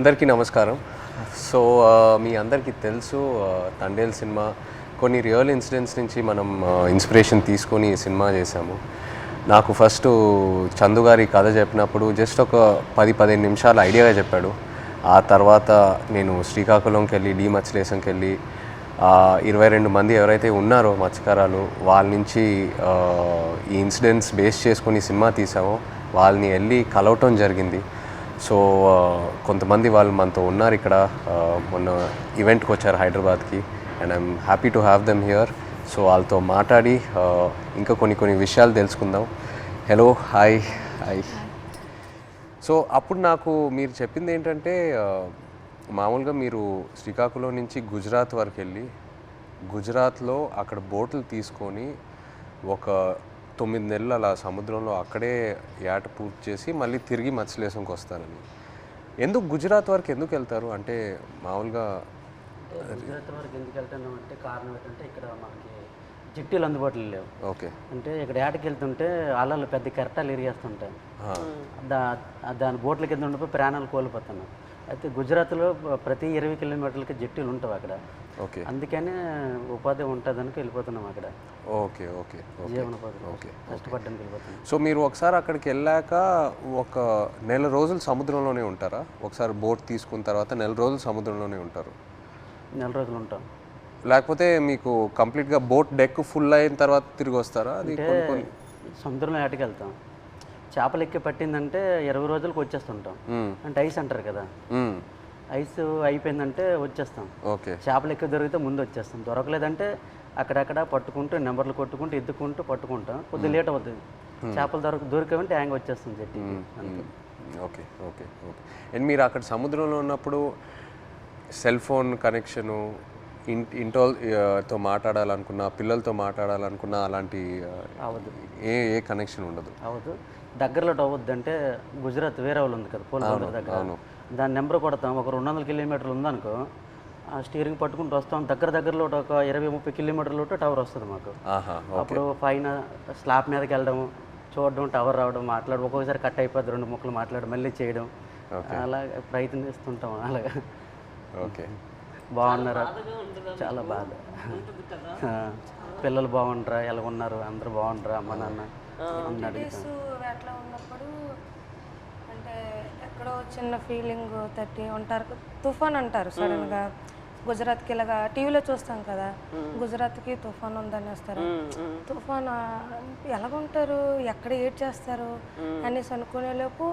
అందరికీ నమస్కారం. సో మీ అందరికీ తెలుసు తండేల్ సినిమా కొన్ని రియల్ ఇన్సిడెంట్స్ నుంచి మనం ఇన్స్పిరేషన్ తీసుకొని ఈ సినిమా చేశాము. నాకు ఫస్ట్ చందు గారి కథ చెప్పినప్పుడు జస్ట్ ఒక 10-15 నిమిషాలు ఐడియాగా చెప్పాడు. ఆ తర్వాత నేను శ్రీకాకుళంకి వెళ్ళి మత్స్యలేశంకి వెళ్ళి 22 మంది ఎవరైతే ఉన్నారో మత్స్యకారాలు వాళ్ళ నుంచి ఈ ఇన్సిడెంట్స్ బేస్ చేసుకొని సినిమా తీసామో వాళ్ళని వెళ్ళి కలవటం జరిగింది. సో కొంతమంది వాళ్ళు మనతో ఉన్నారు ఇక్కడ, మొన్న ఈవెంట్కి వచ్చారు హైదరాబాద్కి, and I'm happy to have them here. So వాళ్ళతో మాట్లాడి ఇంకా కొన్ని విషయాలు తెలుసుకుందాం. Hello, hi. సో అప్పుడు నాకు మీరు చెప్పింది ఏంటంటే మామూలుగా మీరు శ్రీకాకుళం నుంచి గుజరాత్ వరకు వెళ్ళి గుజరాత్లో అక్కడ బోట్లు తీసుకొని ఒక 9 నెలలు అలా సముద్రంలో అక్కడే ఏట పూర్తి చేసి మళ్ళీ తిరిగి మత్స్యలేశంకి వస్తారని. ఎందుకు గుజరాత్ వరకు ఎందుకు వెళ్తారు? అంటే మామూలుగా గుజరాత్ వరకు ఎందుకు వెళ్తున్నాం అంటే కారణం ఏంటంటే ఇక్కడ మనకి జిట్టీలు అందుబాటులో లేవు. ఓకే. అంటే ఇక్కడ ఏటకి వెళ్తుంటే అలలు పెద్ద కెరటాలు ఇరిగేస్తుంటాయి. దాని బోట్ల కింద ఉండిపోయి ప్రాణాలు కోల్పోతున్నాం. అయితే గుజరాత్లో ప్రతి 20 కిలోమీటర్లకి జట్టీలు ఉంటాయి అక్కడ. ఓకే. అందుకనే ఉపాధి ఉంటుందని వెళ్ళిపోతున్నాం అక్కడ. ఓకే. జీవనోపాధి కష్టపడ్డానికి వెళ్ళిపోతున్నాం. సో మీరు ఒకసారి అక్కడికి వెళ్ళాక ఒక నెల రోజులు సముద్రంలోనే ఉంటారా? ఒకసారి బోట్ తీసుకున్న తర్వాత నెల రోజులు సముద్రంలోనే ఉంటారు? నెల రోజులు ఉంటాం. లేకపోతే మీకు కంప్లీట్గా బోట్ డెక్ ఫుల్ అయిన తర్వాత తిరిగి వస్తారా? అది సముద్రంలో ఏటకి వెళ్తాం. చేపలు ఎక్కి పట్టిందంటే 20 రోజులకు వచ్చేస్తుంటాం. అంటే ఐస్ అంటారు కదా, ఐస్ అయిపోయిందంటే వచ్చేస్తాం. ఓకే. చేపలు ఎక్కి దొరికితే ముందు వచ్చేస్తాం. దొరకలేదంటే అక్కడక్కడ పట్టుకుంటూ నెంబర్లు కొట్టుకుంటూ ఎత్తుకుంటూ పట్టుకుంటాం. కొద్దిగా లేట్ అవుతుంది. చేపలు దొరికేవంటే హ్యాంగ్ వచ్చేస్తుంది జట్టి. ఓకే. అండ్ మీరు అక్కడ సముద్రంలో ఉన్నప్పుడు సెల్ ఫోన్ కనెక్షను, ఇంటితో మాట్లాడాలనుకున్నా, పిల్లలతో మాట్లాడాలనుకున్నా అలాంటి అవ్వదు. ఏ కనెక్షన్ ఉండదు? అవ్వదు. దగ్గరలో అవ్వద్దు. అంటే గుజరాత్ వేరే వాళ్ళు ఉంది కదా పోలవరం దగ్గర, దాని నెంబర్ కొడతాం. ఒక 200 కిలోమీటర్లు ఉందనుకో, ఆ స్టీరింగ్ పట్టుకుంటూ వస్తాం. దగ్గరలో ఒక 20-30 కిలోమీటర్లు టవర్ వస్తుంది మాకు. అప్పుడు పైన స్లాబ్ మీదకి వెళ్ళడం, చూడడం, టవర్ రావడం, మాట్లాడడం. ఒక్కొక్కసారి కట్ అయిపోద్ది, 2 ముక్కలు మాట్లాడడం, మళ్ళీ చేయడం, అలా ప్రయత్నిస్తుంటాం. అలాగా. ఓకే. బాగున్నారా? చాలా బాధ. పిల్లలు బాగుంటారా, ఎలా ఉన్నారు, అందరూ బాగుంటారా, అమ్మ నాన్న అట్లా ఉన్నప్పుడు అంటే ఎక్కడో చిన్న ఫీలింగ్ తట్టి ఉంటారు. తుఫాన్ అంటారు సడన్గా. గుజరాత్కి ఇలాగా టీవీలో చూస్తాం కదా, గుజరాత్కి తుఫాన్ ఉందని వస్తారు. తుఫాన్ ఎలాగుంటారు, ఎక్కడ ఏడ్ చేస్తారు అనేసి అనుకునేలోపు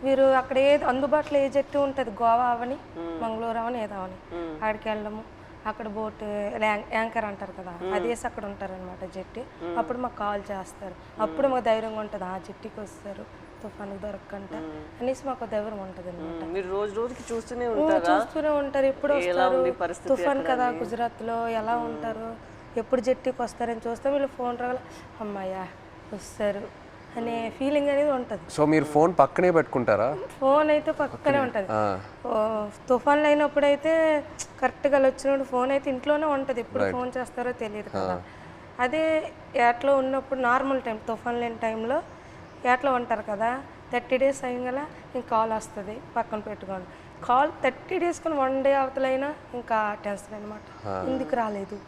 వీరు అక్కడ ఏది అందుబాటులో ఏ జట్టు ఉంటుంది, గోవా అవని మంగళూరు అవని ఏదో అవని, అక్కడికి వెళ్ళడము. అక్కడ బోట్ యాంకర్ అంటారు కదా, అదేసి అక్కడ ఉంటారనమాట జట్టి. అప్పుడు మాకు కాల్ చేస్తారు. అప్పుడు మాకు ధైర్యంగా ఉంటుంది, ఆ జట్టికి వస్తారు తుఫాను దొరకకంట అనేసి మాకు ధైర్యం ఉంటుంది అనమాట. మీరు రోజుకి చూస్తూనే ఉంటారు. ఎప్పుడు వస్తారు తుఫాన్ కదా, గుజరాత్లో ఎలా ఉంటారు, ఎప్పుడు జట్టికి వస్తారని చూస్తే వీళ్ళు ఫోన్ రావాలి, అమ్మాయ్యా వస్తారు అనే ఫీలింగ్ అనేది ఉంటుంది. సో మీరు ఫోన్ పక్కనే పెట్టుకుంటారా? ఫోన్ అయితే పక్కనే ఉంటుంది. తుఫాన్లు అయినప్పుడు అయితే కరెక్ట్గా వచ్చినప్పుడు ఫోన్ అయితే ఇంట్లోనే ఉంటుంది. ఎప్పుడు ఫోన్ చేస్తారో తెలియదు కదా. అదే ఏట్లో ఉన్నప్పుడు నార్మల్ టైం, తుఫాన్ లేని టైంలో ఏట్లో ఉంటారు కదా, 30 డేస్ అయ్యగల ఇంక కాల్ వస్తుంది, పక్కన పెట్టుకోండి. కాల్ 30 డేస్కొని 1 డే అవతలైనా ఇంకా టెన్షన్ అనమాట. ఎందుకు రాలేదు,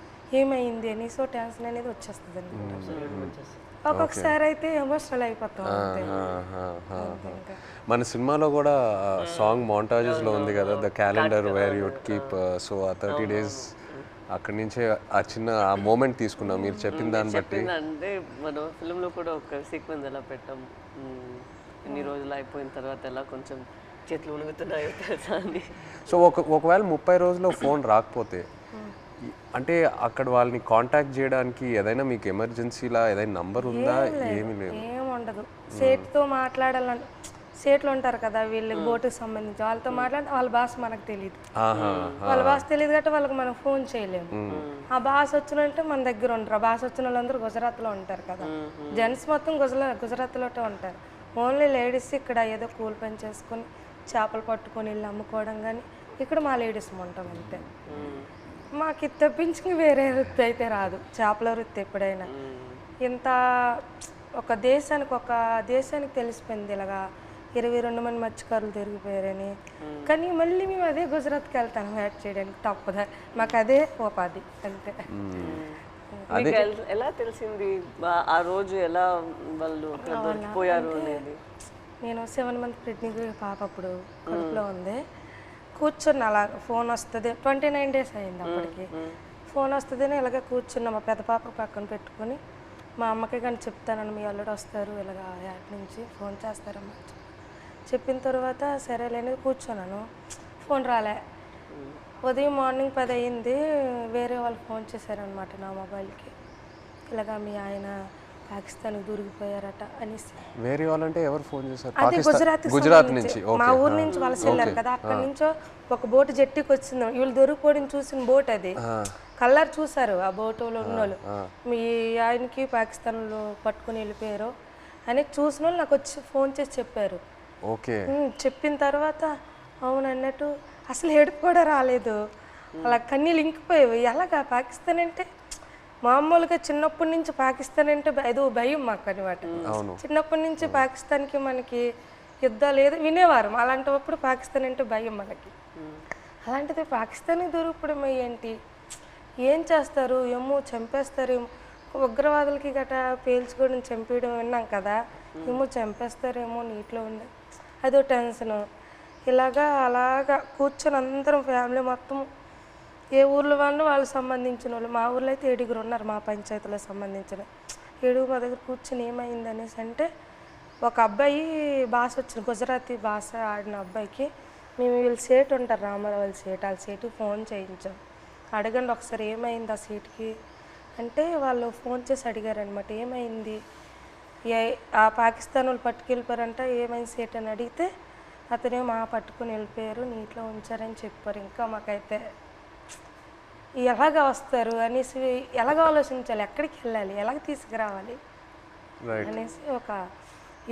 ఏమైంది అని. సో టెన్షన్ అనేది వచ్చేస్తుంది అనమాట. ఒక్కొక్కసారి అయితే ఎమోషనల్ అయిపోతాం. మన సినిమాలో కూడా సాంగ్ మోంటాజెస్లో ఉంది కదా, the calendar where you'd keep. So ఆ 30 డేస్ అక్కడి నుంచే ఆ చిన్న ఆ మూమెంట్ తీసుకున్నాం మీరు చెప్పిన దాన్ని బట్టి. అంటే మన ఫిల్మ్లో కూడా ఒక సీక్వెన్స్ ఎలా పెట్టాం, ఇన్ని రోజులు అయిపోయిన తర్వాత ఎలా కొంచెం చేతులు ఉణుగుతున్నాయో తెలుసా అని. సో ఒకవేళ 30 రోజుల్లో ఫోన్ రాకపోతే అంటే అక్కడ వాళ్ళని కాంటాక్ట్ చేయడానికి ఏదైనా మీకు ఎమర్జెన్సీలా ఏదైనా నంబర్ ఉందా? ఏమీ లేదు, ఏముండదు. సేట్తో మాట్లాడాలని, సేట్లు ఉంటారు కదా వీళ్ళకి బోటుకి సంబంధించి, వాళ్ళతో మాట్లాడి వాళ్ళ భాష మనకు తెలియదు. వాళ్ళ భాష తెలియదు కాబట్టి వాళ్ళకి మనం ఫోన్ చేయలేము. ఆ భాష వచ్చినంటే మన దగ్గర ఉంటారు. ఆ భాష వచ్చిన వాళ్ళందరూ గుజరాత్లో ఉంటారు కదా, జెంట్స్ మొత్తం గుజరాత్లో ఉంటారు. ఓన్లీ లేడీస్ ఇక్కడ ఏదో కూలి పని చేసుకొని చేపలు పట్టుకొని వెళ్ళి అమ్ముకోవడం, కానీ ఇక్కడ మా లేడీస్ ఉంటాం అంతే. మాకు ఇది తప్పించి వేరే వృత్తి అయితే రాదు, చేపల వృత్తి. ఎప్పుడైనా ఇంత ఒక దేశానికి తెలిసిపోయింది ఇలాగా 22 మంది మత్స్యకారులు దొరికిపోయారని. కానీ మళ్ళీ మేము అదే గుజరాత్కి వెళ్తాను వేట చేయడానికి తప్పదా, మాకు అదే ఉపాధి అంతే. మీకు ఎలా తెలిసింది ఆ రోజు ఎలా వాళ్ళు అక్కడ దొరికిపోయారు అనేది? నేను 7 మంత్ ప్రెగ్నెంట్ పాప అప్పుడు కడుపులో ఉంది. కూర్చున్న అలా ఫోన్ వస్తుంది, 29 days అయింది అప్పటికి. ఫోన్ వస్తుందని ఇలాగ కూర్చున్నా, మా పెద్ద పాప పక్కన పెట్టుకొని. మా అమ్మకి కానీ చెప్తానని, మీ అల్లుడు వస్తారు ఇలాగ యాడ్ నుంచి ఫోన్ చేస్తారమ్మా చెప్పిన తర్వాత సరేలేని కూర్చున్నాను. ఫోన్ రాలే. ఉదయం మార్నింగ్ 10 అయింది, వేరే వాళ్ళు ఫోన్ చేశారనమాట నా మొబైల్కి, ఇలాగ మీ ఆయన పాకిస్తాన్కి దొరికిపోయారట అనేసి. వేరే వాళ్ళంటే ఎవరు ఫోన్ చేశారు? అదే గుజరాత్ నుంచి, మా ఊరు నుంచి వలస వెళ్ళారు కదా, అక్కడి నుంచో ఒక బోటు జట్టికి వచ్చింది. వీళ్ళు దొరికిపోవడం చూసిన బోట్ అది, కలర్ చూసారు ఆ బోటులో ఉన్నోళ్ళు, మీ ఆయనకి పాకిస్తాన్లో పట్టుకుని వెళ్ళిపోయారు అని చూసిన వాళ్ళు నాకు వచ్చి ఫోన్ చేసి చెప్పారు. ఓకే. చెప్పిన తర్వాత అవును అన్నట్టు అసలు ఏడుపు కూడా రాలేదు, అలా కన్నీళ్ళు ఇంకిపోయేవి. ఎలాగా పాకిస్తాన్ అంటే మామూలుగా చిన్నప్పటి నుంచి పాకిస్తాన్ అంటే ఏదో భయం మాకు అనమాట. చిన్నప్పటి నుంచి పాకిస్తాన్కి మనకి యుద్ధాలు ఏదో వినేవారు, అలాంటప్పుడు పాకిస్తాన్ అంటే భయం మనకి. అలాంటిది పాకిస్తాన్కి దొరికిపోవడం ఏంటి, ఏం చేస్తారు ఏమో, చంపేస్తారేమో, ఉగ్రవాదులకి గట్రా పేల్చుకోవడం చంపేయడం విన్నాం కదా, ఏమో చంపేస్తారేమో నీటిలో ఉండే అదో టెన్షను. అలాగా కూర్చొని అందరం ఫ్యామిలీ మొత్తం, ఏ ఊర్లో వాళ్ళు సంబంధించిన వాళ్ళు, మా ఊర్లో అయితే 7 ఉన్నారు, మా పంచాయతీలో సంబంధించిన 7 మా దగ్గర కూర్చొని ఏమైంది అనేసి అంటే, ఒక అబ్బాయి భాష వచ్చిన గుజరాతీ భాష ఆడిన అబ్బాయికి మేము వీళ్ళు సేటు ఉంటారు రామారావు వాళ్ళ సేటు, వాళ్ళ సేటుకి ఫోన్ చేయించాం. అడగండి ఒకసారి ఏమైంది ఆ సీట్కి అంటే, వాళ్ళు ఫోన్ చేసి అడిగారనమాట ఏమైంది, ఆ పాకిస్తాన్ వాళ్ళు పట్టుకెళ్ళిపోయారంట, ఏమైంది సీట్ అని అడిగితే అతనే మా పట్టుకుని వెళ్ళిపోయారు, నీటిలో ఉంచారని చెప్పారు. ఇంకా మాకైతే ఎలాగ వస్తారు అనేసి, ఎలాగ ఆలోచించాలి, ఎక్కడికి వెళ్ళాలి, ఎలాగ తీసుకురావాలి అనేసి ఒక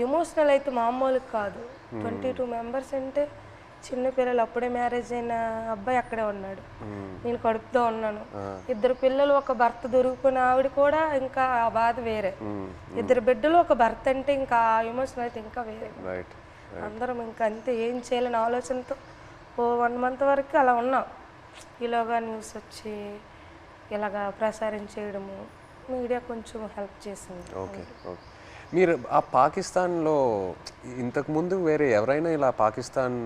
ఎమోషనల్ అయితే మామూలుగా కాదు. 22 members అంటే చిన్నపిల్లలు, అప్పుడే మ్యారేజ్ అయిన అబ్బాయి అక్కడే ఉన్నాడు, నేను కడుపుతో ఉన్నాను, 2 పిల్లలు, ఒక భర్త దొరికిపోయిన ఆవిడ కూడా ఇంకా ఆ బాధ వేరే, 2 బిడ్డలు ఒక భర్త అంటే ఇంకా ఆ ఎమోషన్ అయితే ఇంకా వేరే. అందరం ఇంకా అంతే, ఏం చేయాలని ఆలోచనతో ఓ 1 month వరకు అలా ఉన్నాం. ఇలాగా న్యూస్ వచ్చి ఇలాగా ప్రసారం చేయడము, మీడియా కొంచెం హెల్ప్ చేసింది. ఓకే. ఓకే. మీరు ఆ పాకిస్తాన్లో ఇంతకుముందు వేరే ఎవరైనా ఇలా పాకిస్తాన్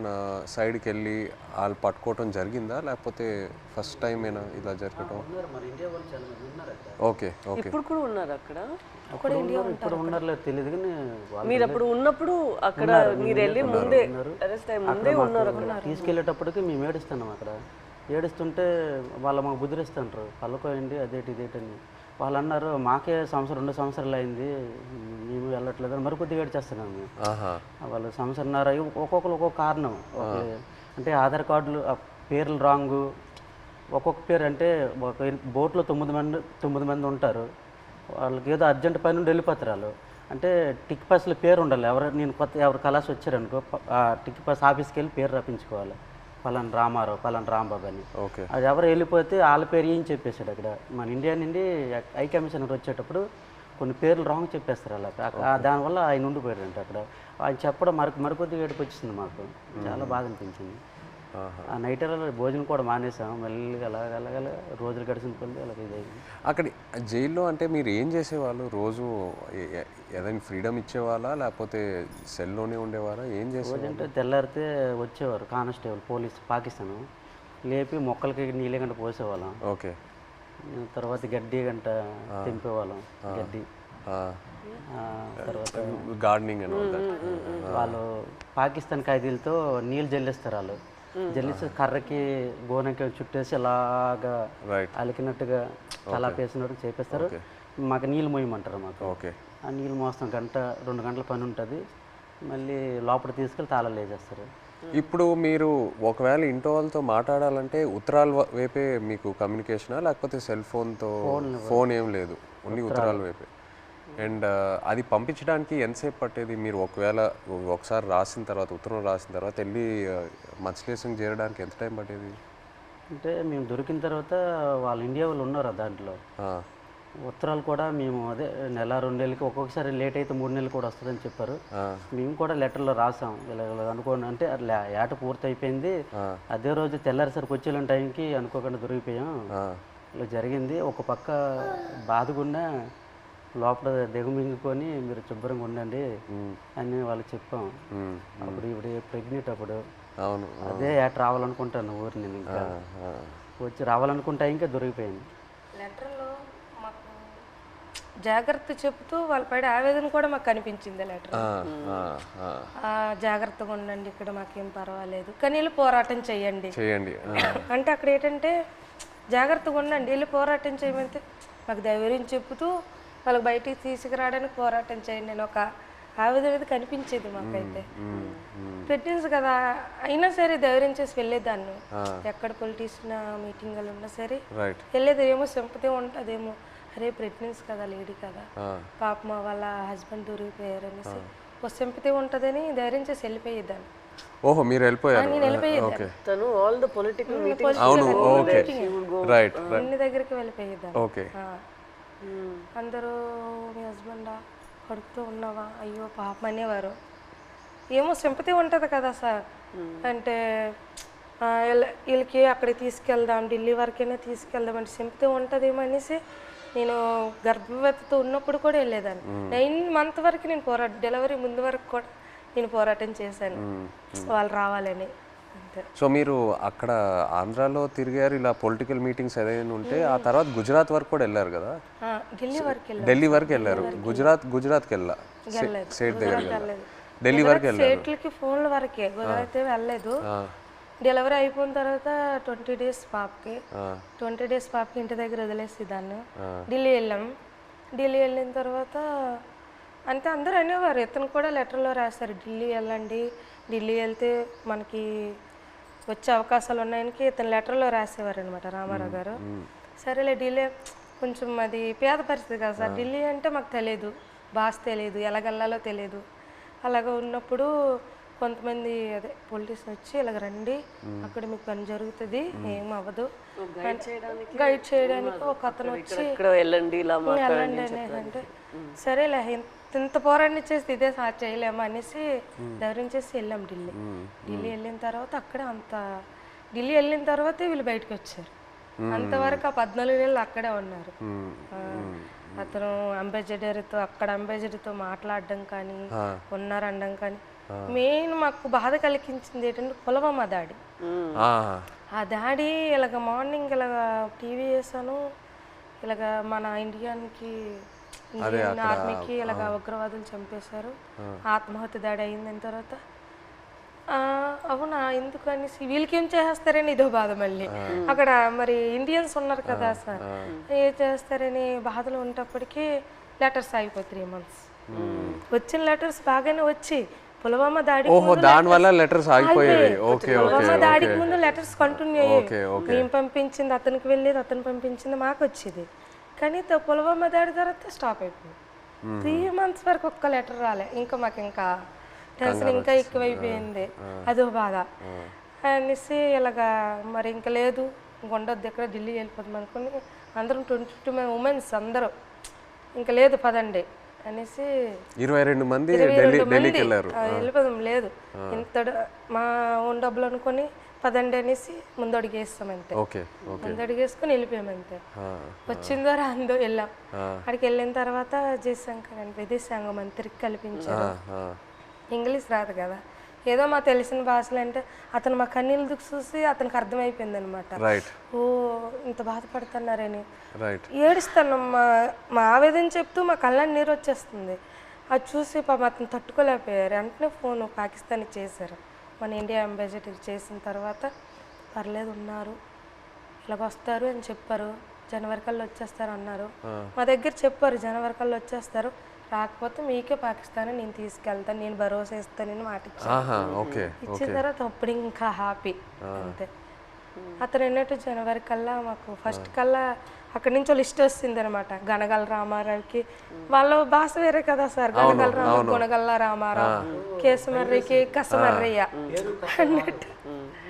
సైడ్కి వెళ్ళి వాళ్ళు పట్టుకోవటం జరిగిందా, లేకపోతే ఫస్ట్ టైం ఏనా ఇలా జరగటం? ఓకే. ఓకే. ఇప్పుడు కూడా ఉన్నారు అక్కడ? ఇప్పుడు ఉన్నారో తెలియదు కానీ మీరు అప్పుడు ఉన్నప్పుడు అక్కడ మీరు వెళ్ళి ముందే అరెస్ట్ అయ్యి ముందే ఉన్నారు అక్కడ. తీసుకెళ్ళేటప్పటికి మేము ఏడుస్తున్నాం అక్కడ. ఏడుస్తుంటే వాళ్ళు మాకు బుద్ధిరిస్తుంటారు, పళ్ళకోయండి అదేటి ఇదేటని. వాళ్ళు అన్నారు మాకే 2 సంవత్సరాలు అయింది మేము వెళ్ళట్లేదు అని మరికొద్దిగా ఏడ్చేస్తున్నాం మేము. వాళ్ళు 1.5 సంవత్సరాలు ఒక్కొక్కరు ఒక్కొక్క కారణం. అంటే ఆధార్ కార్డులు పేర్లు రాంగు, ఒక్కొక్క పేరు అంటే ఒక బోట్లో 9 మంది ఉంటారు, వాళ్ళకి ఏదో అర్జెంట్ పని నుండి వెళ్ళిపోతారు వాళ్ళు. అంటే టిక్ పాస్లో పేరు ఉండాలి, నేను ఎవరు కలాసి వచ్చారనుకో ఆ టిక్ పాస్ ఆఫీస్కి వెళ్ళి పేరు రప్పించుకోవాలి, పలానా రామారావు పలానా రాంబాబు అని. అది ఎవరు వెళ్ళిపోతే వాళ్ళ పేరు ఏం చెప్పేశాడు అక్కడ. మన ఇండియా నుండి హై కమిషనర్ వచ్చేటప్పుడు కొన్ని పేర్లు రాంగ్ చెప్పేస్తారు అలా, దానివల్ల ఆయన ఉండిపోయాడంట అక్కడ. ఆయన చెప్పడం మరికొద్దిగా ఏడుపు వచ్చింది మాకు, చాలా బాధ అనిపించింది. ఆ నైట్ భోజనం కూడా మానేసాం, మళ్ళీ అలాగ రోజులు గడిచిన కొద్ది అలాగే ఇదైంది. అక్కడ జైల్లో అంటే మీరు ఏం చేసేవాళ్ళు రోజు? ఏదైనా ఫ్రీడమ్ ఇచ్చేవాళ్ళా లేకపోతే సెల్లోనే ఉండేవారా, ఏం చేసేవారు? అంటే తెల్లారితే వచ్చేవారు కానిస్టేబుల్ పోలీస్ పాకిస్తాన్, లేపి మొక్కలకి నీళ్ళ గంట పోసేవాళ్ళం. ఓకే. తర్వాత గడ్డి గంట తెంపేవాళ్ళం, గడ్డి. తర్వాత గార్డెనింగ్ అని వాళ్ళు పాకిస్తాన్ ఖైదీలతో నీళ్ళు జల్లిస్తారు, వాళ్ళు జల్లిస్తే కర్రకి గోనకి చుట్టేసి అలాగా అలికినట్టుగా కలాపేసినట్టు చేపిస్తారు. మాకు నీళ్ళు మోయమంటారు మాకు. ఓకే. ఆ నీళ్ళు మోస్తాం, 1-2 గంటల పని ఉంటుంది, మళ్ళీ లోపల తీసుకెళ్ళి తాళాలు వేసేస్తారు. ఇప్పుడు మీరు ఒకవేళ ఇంట్లో వాళ్ళతో మాట్లాడాలంటే ఉత్తరాల వైపే మీకు కమ్యూనికేషనా, లేకపోతే సెల్ ఫోన్తో? ఫోన్ ఏం లేదు, ఓన్లీ ఉత్తరాల వైపే. అండ్ అది పంపించడానికి ఎంతసేపు పట్టేది? మీరు ఒకసారి రాసిన తర్వాత, ఉత్తరం రాసిన తర్వాత వెళ్ళి మత్స్యలేశంకి చేరడానికి ఎంత టైం పట్టేది? అంటే మేము దొరికిన తర్వాత వాళ్ళు ఇండియా వాళ్ళు ఉన్నారు దాంట్లో, ఉత్తరాలు కూడా మేము అదే నెల 2 నెలలకి ఒక్కొక్కసారి లేట్ అయితే 3 నెలలు కూడా వస్తుందని చెప్పారు. మేము కూడా లెటర్లో రాసాం ఇలా అనుకోండి అంటే ఏట పూర్తి అయిపోయింది, అదే రోజు తెల్లారిసరికి వచ్చే టైంకి అనుకోకుండా దొరికిపోయాం, ఇలా జరిగింది. ఒక పక్క బాధగుండా లోపల దిగమింగుకొని మీరు శుభ్రంగా ఉండండి అని వాళ్ళకి చెప్పాం. అప్పుడు ఇప్పుడు ప్రెగ్నెంట్ అప్పుడు అదే ఏట రావాలనుకుంటాను ఊరు నేను ఇంకా వచ్చి రావాలనుకుంటా ఇంకా దొరికిపోయింది. లెటర్లో మాకు జాగ్రత్త చెప్తూ వాళ్ళ పైన ఆవేదన కూడా మాకు కనిపించింది లెటర్. జాగ్రత్తగా ఉండండి, ఇక్కడ మాకేం పర్వాలేదు కానీ వెళ్ళి పోరాటం చేయండి అంటే అక్కడ ఏంటంటే జాగ్రత్తగా ఉండండి వెళ్ళి పోరాటం చేయమంటే మాకు ధైర్యం చెప్తూ వాళ్ళకి బయటికి తీసుకురావడానికి పోరాటం చేయండి నేను ఒక ఆవేదన అనేది కనిపించేది మాకైతే. ప్రెగ్నెన్సీ కదా అయినా సరే ధైర్యం చేసి వెళ్ళేదాన్ని, ఎక్కడ పొలిటీషియన్ మీటింగ్లు ఉన్నా సరే వెళ్ళేది. ఏమో సింపతి ఉంటుందేమో, అరే ప్రెగ్నెన్సీ కదా లేడీ కదా పాప వాళ్ళ హస్బెండ్ దొరికిపోయారు అనేసి ఒక సింపతి ఉంటుందని ధైర్యం చేసి వెళ్ళిపోయేదాన్ని. ఓహో మీరు వెళ్ళిపోయారు. నేను వెళ్ళిపోయేదాన్ని, తను ఆల్ ద పొలిటికల్ అన్ని దగ్గరికి వెళ్ళిపోయేదాన్ని. అందరూ మీ హస్బెండా కడుపుతూ ఉన్నావా అయ్యో పాపం అనేవారు. ఏమో సింపతి ఉంటుంది కదా సార్, అంటే వీళ్ళకి అక్కడికి తీసుకెళ్దాం ఢిల్లీ వరకైనా తీసుకెళ్దాం అంటే సింపతి ఉంటుందేమో అనేసి నేను గర్భవతితో ఉన్నప్పుడు కూడా వెళ్ళేదాన్ని. 9 months వరకు నేను డెలివరీ ముందు వరకు కూడా నేను పోరాటం చేశాను వాళ్ళు రావాలని. సో మీరు అక్కడ ఆంధ్రాలో తిరిగారు ఇలా పొలిటికల్ మీటింగ్స్ ఏదైనా ఉంటే, ఆ తర్వాత గుజరాత్ వరకు కూడా వెళ్ళారు కదా? ఢిల్లీ వరకు వెళ్ళారు. గుజరాత్కి వెళ్ళా స్టేట్ దగ్గర ఢిల్లీ వరకు వెళ్ళారు. స్టేట్లకి ఫోన్ల వరకే, గుజరాత్ వెళ్ళలేదు. డెలివరీ అయిపోయిన తర్వాత 20 days పాపకి 20 days పాపకి ఇంటి దగ్గర వదిలేసి దాన్ని ఢిల్లీ వెళ్ళాం. ఢిల్లీ వెళ్ళిన తర్వాత అంటే అందరూ అనేవారు, ఇతను కూడా లెటర్లో రాశారు ఢిల్లీ వెళ్ళండి, ఢిల్లీ వెళ్తే మనకి వచ్చే అవకాశాలు ఉన్నాయని ఇతను లెటర్లో రాసేవారు అనమాట రామారావు గారు. సరేలే ఢిల్లీ కొంచెం అది పేద పరిస్థితి కదా సార్, ఢిల్లీ అంటే మాకు తెలియదు, భాష తెలియదు, ఎలాగెళ్ళాలో తెలియదు. అలాగ ఉన్నప్పుడు కొంతమంది అదే పొలిటీషియన్ వచ్చి ఇలాగ రండి అక్కడ మీకు పని జరుగుతుంది ఏం అవ్వదు గైడ్ చేయడానికి ఒక అతను వచ్చి వెళ్ళండి అంటే సరేలే ఇంత పోరాటం చేసి ఇదే చేయలేమా అనేసి ధైర్యం చేసి వెళ్ళాం ఢిల్లీ. ఢిల్లీ వెళ్ళిన తర్వాత అక్కడే ఢిల్లీ వెళ్ళిన తర్వాతే వీళ్ళు బయటకు వచ్చారు. అంతవరకు ఆ 14 నెలలు అక్కడే ఉన్నారు. అతను అంబాసిడర్తో మాట్లాడడం కానీ ఉన్నారనడం కానీ. మెయిన్ మాకు బాధ కలిగించింది ఏంటంటే పుల్వామా దాడి. ఆ దాడి ఇలాగ మార్నింగ్ ఇలాగ టీవీ వేసాను, ఇలాగ మన ఇండియన్కి ఆర్మీకి ఇలాగ ఉగ్రవాదులు చంపేశారు, ఆత్మహత్య దాడి అయిందని తర్వాత అవునా ఎందుకు అనేసి వీళ్ళకి ఏం చేస్తారని ఇదో బాధ. మళ్ళీ అక్కడ మరి ఇండియన్స్ ఉన్నారు కదా సార్, ఏం చేస్తారని బాధలు ఉన్నప్పటికీ లెటర్స్ అయిపోయి 3 months. వచ్చిన లెటర్స్ బాగానే వచ్చి పుల్వామా దాడికి ముందు లెటర్స్ కంటిన్యూ అయ్యాయి. మేము పంపించింది అతనికి వెళ్ళేది, అతను పంపించింది మాకు వచ్చేది. కానీ పుల్వామా దాడి తర్వాత స్టాప్ అయిపోయింది. 3 months వరకు ఒక్క లెటర్ రాలే. ఇంకా మాకు ఇంకా టెన్షన్ ఇంకా ఎక్కువైపోయింది, అదో బాధ అనేసి ఇలాగా మరి ఇంకా లేదు ఉండొద్దు ఎక్కడ ఢిల్లీ వెళ్ళిపోతాం అనుకుని అందరం 22 ఉమెన్స్ అందరూ ఇంకా లేదు పదండి అనేసి 22 మంది వెళ్ళిపోదాం లేదు ఇంత మా ఓన్ డబ్బులు అనుకుని పదండి అనేసి ముందడుగేస్తాం అంతే. ముందడుగేసుకుని వెళ్ళిపోయామంతే. వచ్చిందో రాందో వెళ్ళాం. అక్కడికి వెళ్ళిన తర్వాత జయశంకర్ అని విదేశాంగ మంత్రికి కల్పించారు. ఇంగ్లీష్ రాదు కదా, ఏదో మా తెలిసిన భాషలు అంటే అతను మా కన్నీళ్ళు చూసి అతనికి అర్థమైపోయింది అనమాట. ఓ ఇంత బాధపడుతున్నారని ఏడుస్తాను. మా ఆవేదన చెప్తూ మా కళ్ళని నీరు వచ్చేస్తుంది. అది చూసి పాపం అతను తట్టుకోలేకపోయారు. వెంటనే ఫోన్ పాకిస్తాన్ చేశారు. మన ఇండియా అంబాసిడర్ చేసిన తర్వాత పర్లేదు ఉన్నారు ఇలాగ వస్తారు అని చెప్పారు. జనవరి కల్లా వచ్చేస్తారు అన్నారు. మా దగ్గర చెప్పారు జనవరి కల్లా వచ్చేస్తారు, రాకపోతే మీకే పాకిస్తాన్ నేను తీసుకెళ్తాను, నేను భరోసా ఇస్తానని మాట ఇచ్చిన తర్వాత అప్పుడు ఇంకా హ్యాపీ అంతే. అతను అన్నట్టు జనవరి కల్లా మాకు ఫస్ట్ కల్లా అక్కడి నుంచి లిస్ట్ వస్తుంది అనమాట. గనగల రామారావుకి వాళ్ళ భాష వేరే కదా సార్, గనగల రామారావు, గుణగల్ల రామారావు, కేసమర్రికి కసమర్రయ్య అన్నట్టు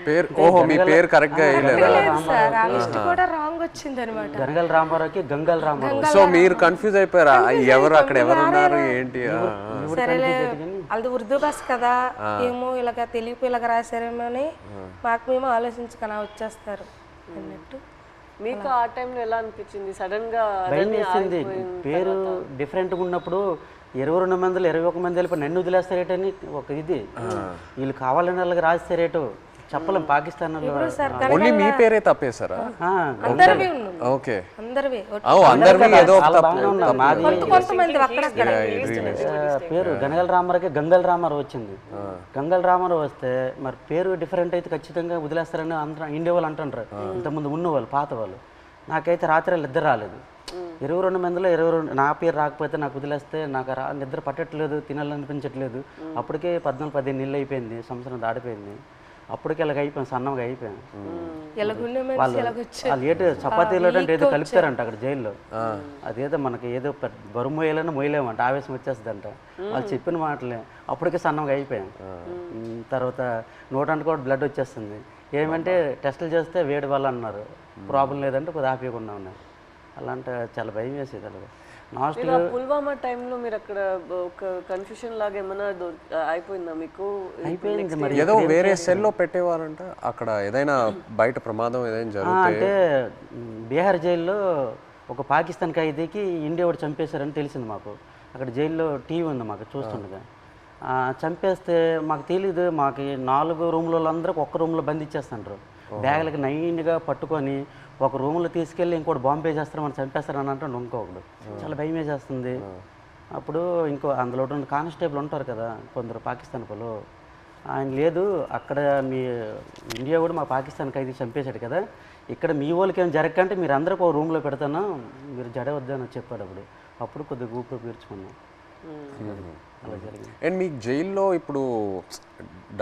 పేరు ఓహో మీ పేరు కరెక్ట్గా వేయలేదా? లేదు సార్ ఆ లిస్ట్ కూడా రాంగ్ వచ్చింది అనమాట. గనగల రామారావుకి గంగల్ రామారావు. సో మీరు కన్ఫ్యూజ్ అయిపోయారా ఎవరు అక్కడ ఎవరు ఉన్నారు ఏంటి? సరేలే అది ఉర్దూ బస్ కదా ఏమో ఇలాగ తెలియపు ఇలాగ రాశారేమో అని మాకు మేము ఆలోచించుకొని వచ్చేస్తారు అన్నట్టు. మీకు ఆ టైంలో ఎలా అనిపించింది? సడన్ గా భయం వేసింది. పేరు డిఫరెంట్గా ఉన్నప్పుడు 22 మందిలో 21 మంది వెళ్ళిపోయి నన్ను వదిలేస్తారేటని ఒక ఇది. వీళ్ళు కావాలని వాళ్ళకి రాస్తారేటో చెప్పలేం. పాకిస్తాన్ ఓన్లీ మీ పేరే తప్పేశారా? అందరివి ఉన్నాం, ఓకే అందరివి అందరివి ఏదో ఒక మాది కొంతమంది అక్కడక్కడ పేరు గనగల రామారావుకి గంగల్ రామారావు వచ్చింది. గంగల్ రామారావు వస్తే మరి పేరు డిఫరెంట్ అయితే ఖచ్చితంగా వదిలేస్తారని అందరూ ఇండియా వాళ్ళు అంటుంటారు. ఇంతకుముందు ఉన్నవాళ్ళు పాత వాళ్ళు. నాకైతే రాత్రి ఇద్దరు రాలేదు. 22 మందిలో 22 నా పేరు రాకపోతే నాకు వదిలేస్తే నాకు నిద్ర పట్టట్లేదు, తినాలనిపించట్లేదు. అప్పటికే 14-15 నెలలు అయిపోయింది, సంవత్సరం దాటిపోయింది. అప్పటికి ఇలాగ అయిపోయాను, సన్నంగా అయిపోయాను. వాళ్ళు ఏదో చపాతీలో అంటే ఏదో కలుపుతారంట అక్కడ జైల్లో. అదేదో మనకి ఏదో బరువు మోయాలని మోయలేమంట, ఆవేశం వచ్చేస్తుందంట. వాళ్ళు చెప్పిన మాటలే అప్పటికే సన్నంగా అయిపోయాను. తర్వాత నోటానికి కూడా బ్లడ్ వచ్చేస్తుంది. ఏమంటే టెస్టులు చేస్తే వేడి వల్ల అన్నారు, ప్రాబ్లం లేదంటే కొద్దిగా ఆపేయకుండా ఉన్నారు. అలాంటి చాలా భయం వేసేది. అలాగే పుల్వామా టైంలో మీరు అక్కడ ఒక కన్ఫ్యూషన్ లాగా ఏమైనా అయిపోయిందా మీకు? అయిపోయింది మరి. ఏదో వేరే సెల్లో పెట్టేవారంట అక్కడ, ఏదైనా బయట ప్రమాదం ఏదైనా జరిగితే. అంటే బీహార్ జైల్లో ఒక పాకిస్తాన్ ఖైదీకి ఇండియా వాడు చంపేశారని తెలిసింది మాకు. అక్కడ జైల్లో టీవీ ఉంది మాకు చూస్తుండగా. చంపేస్తే మాకు తెలీదు. మాకు 4 రూమ్లో అందరికి ఒక్క రూమ్లో బంధించేస్తుంటారు. బ్యాగులకి నైన్గా పట్టుకొని ఒక రూమ్లో తీసుకెళ్ళి ఇంకోటి బాంబు వేసేస్తారు, మనం చంపేస్తారని అంటే ఇంకొకడు. చాలా భయం వేసేస్తుంది. అప్పుడు ఇంకో అందులో కానిస్టేబుల్ ఉంటారు కదా కొందరు పాకిస్తాన్ వాళ్ళు, ఆయన లేదు అక్కడ మీ ఇండియా కూడా మా పాకిస్తాన్ ఖైదీ చంపేశాడు కదా, ఇక్కడ మీ వాళ్ళకి ఏం జరగకంటే మీరు అందరికి ఒక రూమ్లో పెడతాను, మీరు జడవద్దని చెప్పాడు. అప్పుడు కొద్దిగా ఊపిరి పీల్చుకున్నాం. అలా జరిగింది. అండ్ మీకు జైల్లో ఇప్పుడు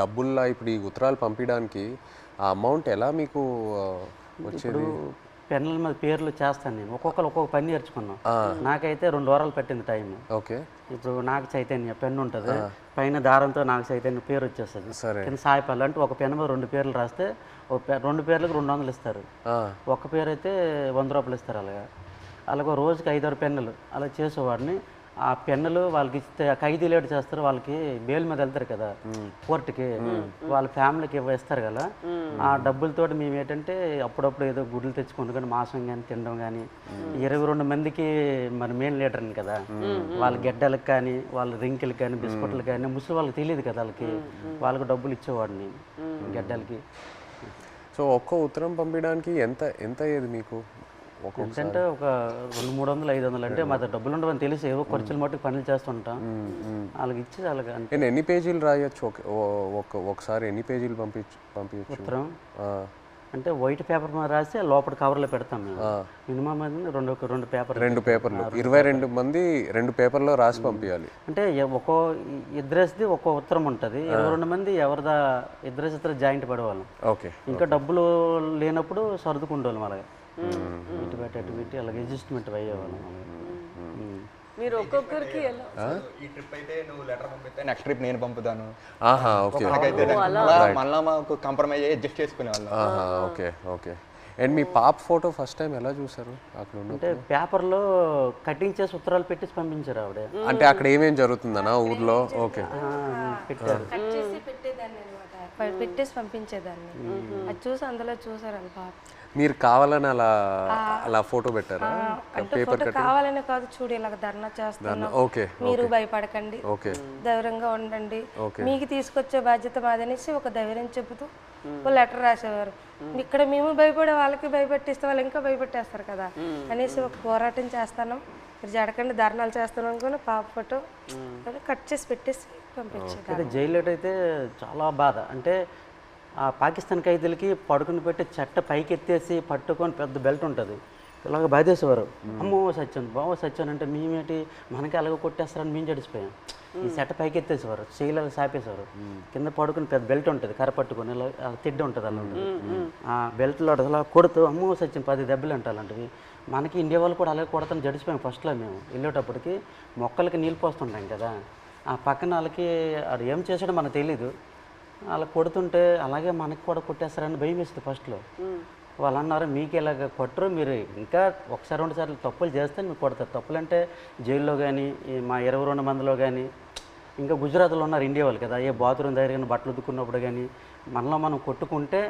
డబ్బుల్లా ఇప్పుడు ఈ ఉత్తరాలు పంపించడానికి ఆ అమౌంట్ ఎలా మీకు వచ్చేది? పెన్నుల మీద పేర్లు చేస్తాను నేను, ఒక్కొక్కరు ఒక్కొక్క పని నేర్చుకున్నాం. నాకైతే 2 వారాలు పట్టింది టైం. ఓకే. ఇప్పుడు నాకు చైతన్య పెన్ను ఉంటుంది, పైన దారంతో నాకు చైతన్య పేరు వచ్చేస్తుంది. కింద సాయిపల్లి అంటే ఒక పెన్ను మీద 2 పేర్లు రాస్తే 2 పేర్లకు 200 ఇస్తారు. ఒక పేరు అయితే 100 రూపాయలు ఇస్తారు. అలాగే రోజుకి 5-6 పెన్నులు అలా చేసేవాడిని. ఆ పెన్నులు వాళ్ళకి ఇస్తే ఖైదీ లేట్ చేస్తారు, వాళ్ళకి బెయిల్ మీద వెళ్తారు కదా కోర్టుకి, వాళ్ళ ఫ్యామిలీకి ఇస్తారు కదా. ఆ డబ్బులతోటి మేము ఏంటంటే అప్పుడప్పుడు ఏదో గుడ్లు తెచ్చుకుంటాం కానీ మాంసం కానీ తినడం కానీ. 22 మందికి మరి మెయిన్ లీడర్ని కదా, వాళ్ళ గెడ్డలకు కానీ వాళ్ళ రింకిలకు కానీ బిస్కెట్లకు కానీ ముసలి వాళ్ళకి తెలియదు కదా, వాళ్ళకి డబ్బులు ఇచ్చేవాడిని గెడ్డలకి. సో ఒక్కో ఉత్తరం పంపించడానికి ఎంత అయ్యేది మీకు? అంటే ఒక 200-300-500 అంటే మా డబ్బులు ఉండవని తెలిసి ఏవో ఖర్చులు మట్టుకు పనులు చేస్తుంటాం. వాళ్ళకి ఇచ్చి అలాగే. నేను ఎన్ని పేజీలు రాయొచ్చు ఒకసారి? ఎన్ని పేజీలు పంపించచ్చు ఉత్తరం? అంటే వైట్ పేపర్ మీద రాసి లోపల కవర్లో పెడతాం మేము. మినిమం రెండు పేపర్లు 22 మంది 2 పేపర్లో రాసి పంపించాలి. అంటే ఒక్కో ఇద్దరేసిది ఒక్కో ఉత్తరం ఉంటుంది. 22 మంది ఎవరిదా ఇద్దరు జాయింట్ పడేవాళ్ళం. ఓకే. ఇంకా డబ్బులు లేనప్పుడు సర్దుకుంటేవాళ్ళం. అలాగే ఇటు పెట్టి అలాగే అడ్జస్ట్మెంట్ అయ్యేవాళ్ళం. మీరు ఒక్కొక్కరికి ఈ ట్రిప్ అయితే నువ్వు లెటర్ పంపిస్తే నెక్స్ట్ ట్రిప్ నేను పంపుతాను. మళ్ళీ మాకు కాంప్రమైజ్ అయ్యి అడ్జస్ట్ చేసుకునేవాళ్ళం. ఓకే. అండ్ మీ పాప ఫోటో ఫస్ట్ టైం ఎలా చూసారు అక్కడ? అంటే పేపర్లో కటింగ్ చేసి ఉత్తరాలు పెట్టేసి పంపించారు ఆవిడ. అంటే అక్కడ ఏమేం జరుగుతుందన్నా ఊర్లో? ఓకే. పెట్టారు, పెట్టేసి పంపించేదాన్ని. అది చూసి అందులో చూసారు వాళ్ళ పాప. మీరు కావాలని అలా ఫోటో పెట్టారా? అంటే ఫోటో కావాలని కాదు, చూడు ఇలాగ ధర్నా చేస్తున్నాం, మీరు భయపడకండి, ధైర్యంగా ఉండండి, మీకు తీసుకొచ్చే బాధ్యత మాదనేసి ఒక ధైర్యం చెబుతూ ఒక లెటర్ రాసేవారు. ఇక్కడ మేము భయపడే వాళ్ళకి భయపెట్టిస్తే వాళ్ళు ఇంకా భయపెట్టేస్తారు కదా అనేసి ఒక పోరాటం చేస్తాను, మీరు జడకండి ధర్నాలు చేస్తాను అనుకుని పాప ఫోటో కట్ చేసి పెట్టేసి పంపించారు. జైల్లో అయితే చాలా బాధ. అంటే ఆ పాకిస్తాన్ ఖైదీలకి పడుకుని పెట్టి చెట్ట పైకి ఎత్తేసి పట్టుకొని పెద్ద బెల్ట్ ఉంటుంది, ఇలాగ బాధేసేవారు. అమ్మో సచ్చాను బావ సచ్చాను అంటే మేమేంటి మనకి అలాగ కొట్టేస్తారని మేము జడిసిపోయాం. ఈ చెట్ట పైకి ఎత్తేసేవారు, చేయలాగా సాపేసేవారు. కింద పడుకుని పెద్ద బెల్ట్ ఉంటుంది, కర్ర పట్టుకొని ఇలా తిడ్డ ఉంటుంది అలా ఉంటుంది. ఆ బెల్ట్లో అలా కొడుతూ అమ్మో సచ్చాను 10 దెబ్బలు అంటే అలాంటివి. మనకి ఇండియా వాళ్ళు కూడా అలాగే కొడతాను జడిసిపోయాం. ఫస్ట్లో మేము వెళ్ళేటప్పటికి మొక్కలకి నీళ్ళు పోస్తుంటాం కదా, ఆ పక్కన వాళ్ళకి అది ఏం చేసాడో మనకు తెలీదు. అలా కొడుతుంటే అలాగే మనకి కూడా కొట్టేస్తారని భయం వేస్తుంది ఫస్ట్లో. వాళ్ళు అన్నారు మీకు ఇలాగ కొట్టరు, మీరు ఇంకా ఒకసారి 2 సార్లు తప్పులు చేస్తే మీకు కొడతారు. తప్పులు అంటే జైల్లో కానీ మా 22 మందిలో కానీ, ఇంకా గుజరాత్లో ఉన్నారు ఇండియా వాళ్ళు కదా, ఏ బాత్రూమ్ దగ్గర బట్టలు ఉతుక్కున్నప్పుడు కానీ మనలో మనం కొట్టుకుంటే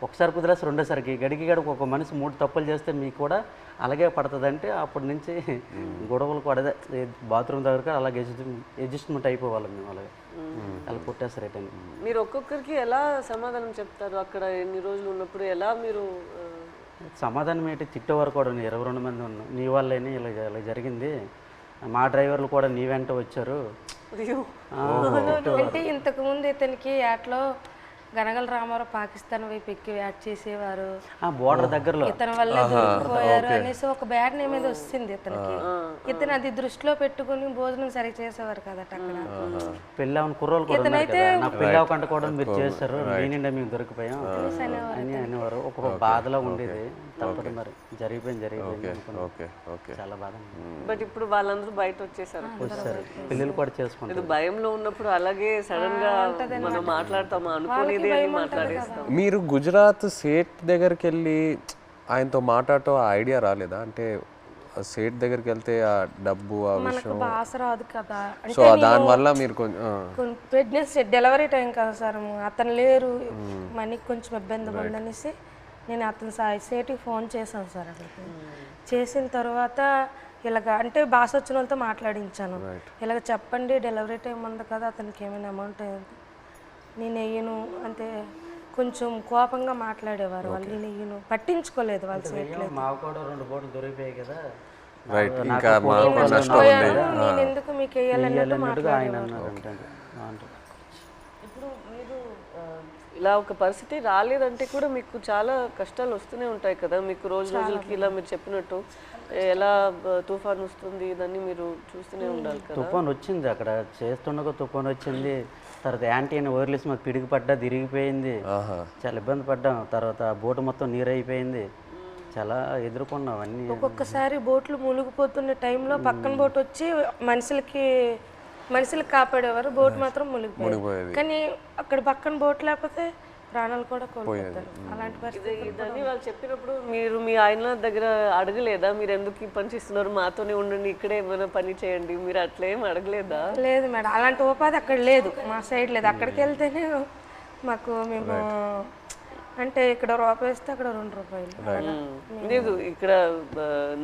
ఒకసారి కుదిరేసి రెండోసారికి గడికి ఒక మనిషి 3 తప్పులు చేస్తే మీకు కూడా అలాగే పడుతుంది. అంటే అప్పటి నుంచి గొడవలు కూడా అదే బాత్రూమ్ దగ్గర అలాగే అడ్జస్ట్మెంట్ అయిపోవాలి మేము. అలాగే అలా కొట్టేస్తారు రిటర్న్. మీరు ఒక్కొక్కరికి ఎలా సమాధానం చెప్తారు అక్కడ ఎన్ని రోజులు ఉన్నప్పుడు? ఎలా మీరు సమాధానం ఏంటి, తిట్టేవారు కూడా 22 మంది ఉన్నాం, నీ వల్లేని ఇలా ఇలా జరిగింది, మా డ్రైవర్లు కూడా నీ వెంట వచ్చారు. అంటే ఇంతకుముందు ఇతనికి యాట్లో గనగల రామారావు పాకిస్తాన్ వైపు ఎక్కి యాడ్ చేసేవారు, బోర్డర్ దగ్గరలో ఇతని వల్ల దొరికిపోయారు అనేసి ఒక బ్యాడ్ నేమ్ మీద వస్తుంది ఇతనికి. ఇతను అది దృష్టిలో పెట్టుకుని భోజనం సరిగ్గా చేసేవారు కదా అక్కడ. పెళ్ళి అవన్న కుర్రోలు కూడా ఉన్నారు కదా, నాకు పెళ్ళి అవ్వకుండా కూడా మీరు చేస్తారు, మీ నిండా మీకు దొరికిపోయాం అని అనేవారు. ఒక బాధలో ఉండేది. తప్పదు మరి, జరిగిపోయింది చాలా బాధ. బట్ ఇప్పుడు వాళ్ళందరూ బయట వచ్చేసారు, పిల్లలు కూడా చేసుకుంటారు. భయంలో ఉన్నప్పుడు అలాగే సడన్ గా మనం మాట్లాడతామా అనుకునేది అని మాట్లాడేస్తాం. మీరు గుజరాత్ సేట్ దగ్గరికి వెళ్ళి ఆయనతో మాట్లాడటం ఆ ఐడియా రాలేదా? అంటే సేట్ దగ్గరికి వెళ్తే ఆ డబ్బు ఆ విషయం భాష రాదు కదా, సో దానివల్ల మీరు కొంచెం ప్రెగ్నెన్సీ డెలివరీ టైం కదా సార్, అతను లేరు, మనకి కొంచెం ఇబ్బంది ఉందనేసి నేను అతను సేటికి ఫోన్ చేశాను సార్. అక్కడికి చేసిన తర్వాత ఇలాగ అంటే భాష వచ్చిన వాళ్ళతో మాట్లాడించాను, ఇలాగ చెప్పండి డెలివరీ టైం ఉంది కదా, అతనికి ఏమైనా అమౌంట్ అయింది, నేను వెయ్యను అంటే కొంచెం కోపంగా మాట్లాడేవారు వాళ్ళు. నేను వెయ్యను, పట్టించుకోలేదు వాళ్ళు సేట్లో. మాకు కూడా 2 బోట్లు దొరికిపోయాయి కదా, నేను ఎందుకు మీకు వేయాలన్నట్టు మాట్లాడేవారు. ఇప్పుడు మీరు ఇలా ఒక పరిస్థితి రాలేదంటే కూడా మీకు చాలా కష్టాలు వస్తూనే ఉంటాయి కదా, మీకు రోజుకి ఇలా మీరు చెప్పినట్టు ఎలా తుఫాన్ వస్తుంది దాన్ని మీరు చూస్తూనే ఉండాలి కదా. తుఫాన్ వచ్చింది, అక్కడ చేస్తుండగా తుఫాన్ వచ్చింది, తర్వాత యాంటీ అని వైర్లెస్ మాకు పిడికి పడ్డా తిరిగిపోయింది, చాలా ఇబ్బంది పడ్డాం. తర్వాత బోటు మొత్తం నీరు అయిపోయింది, చాలా ఎదుర్కొన్నాం అన్నీ. ఒక్కొక్కసారి బోట్లు మునిగిపోతున్న టైంలో పక్కన బోట్ వచ్చి మనుషులకు కాపాడేవారు, బోట్ మాత్రం మునిగిపోయేది. కానీ అక్కడ పక్కన బోట్ లేకపోతే ప్రాణాలు కూడా కోల్పోతారు. అలాంటి పరిస్థితి ఇదని వాళ్ళు చెప్పినప్పుడు మీరు మీ ఆయన దగ్గర అడగలేదా, మీరు ఎందుకు ఈ పని చేస్తున్నారు, మాతోనే ఉండండి, ఇక్కడే ఏమైనా పని చేయండి, మీరు అట్లా ఏం అడగలేదా? లేదు మేడం, అలాంటి ఉపాధి అక్కడ లేదు, మా సైడ్ లేదు. అక్కడికి వెళ్తేనే మాకు మేము అంటే ఇక్కడ రూపాయి వేస్తే అక్కడ 2 రూపాయలు లేదు. ఇక్కడ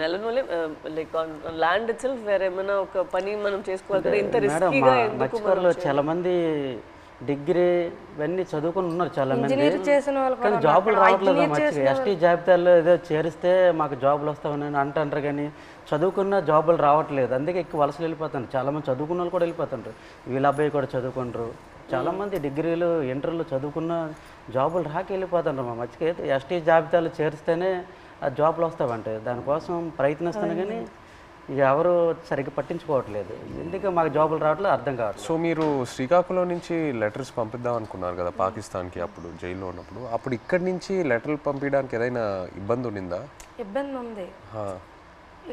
నెలనోలే లైక్ ల్యాండ్ ఇట్ సెల్ఫ్ వేరే ఏమైనా ఒక పని మనం చేసుకోవాలి కదా, ఇంత రిస్కీగా ఎందుకు? చాలా మంది డిగ్రీ ఇవన్నీ చదువుకుని ఉన్నారు చాలా మంది, చేసిన వాళ్ళు కానీ జాబులు రావట్లేదు. మంచిగా ఎస్టీ జాబితాలో ఏదో చేరిస్తే మాకు జాబులు వస్తామని అంటారు, కానీ చదువుకున్న జాబులు రావట్లేదు. అందుకే ఎక్కువ వలసలు వెళ్ళిపోతారు. చాలామంది చదువుకున్న వాళ్ళు కూడా వెళ్ళిపోతుంటారు. వీళ్ళ అబ్బాయి కూడా చదువుకుంటారు. చాలామంది డిగ్రీలు ఇంటర్లు చదువుకున్న జాబులు రాక వెళ్ళిపోతుంటారు. మా మధ్యకి ఎస్టీ జాబితాలో చేరిస్తేనే ఆ జాబులు వస్తావంటే దానికోసం ప్రయత్నిస్తాను, కానీ ఇక ఎవరు సరిగ్గా పట్టించుకోవట్లేదు. ఎందుకు మాకు జాబులు రావట్లేదు అర్థం కావట్లేదు. సో మీరు శ్రీకాకుళం నుంచి లెటర్స్ పంపిద్దాం అనుకున్నారు కదా పాకిస్తాన్కి, అప్పుడు జైల్లో ఉన్నప్పుడు. అప్పుడు ఇక్కడి నుంచి లెటర్లు పంపించడానికి ఏదైనా ఇబ్బంది ఉండిందా? ఇబ్బంది ఉంది.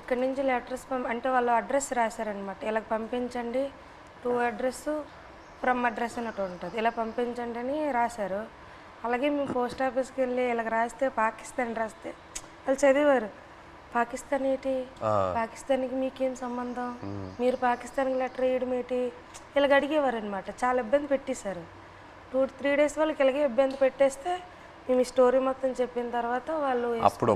ఇక్కడ నుంచి లెటర్స్ అంటే వాళ్ళు అడ్రస్ రాశారనమాట, ఇలా పంపించండి, టు అడ్రస్ ఫ్రమ్ అడ్రస్ అన్నట్టు ఉంటుంది, ఇలా పంపించండి అని రాశారు. అలాగే మేము పోస్ట్ ఆఫీస్కి వెళ్ళి ఇలాగ రాస్తే పాకిస్తాన్ రాస్తే వాళ్ళు చదివారు, పాకిస్తాన్ ఏంటి, పాకిస్తాన్కి మీకేం సంబంధం, మీరు పాకిస్తాన్కి లెటర్ వేయడం ఏంటి, ఇలాగ అడిగేవారు అనమాట. చాలా ఇబ్బంది పెట్టేశారు. 2-3 డేస్ వాళ్ళకి ఇలాగే ఇబ్బంది పెట్టేస్తే మేము ఈ స్టోరీ మొత్తం చెప్పిన తర్వాత వాళ్ళు అప్పుడు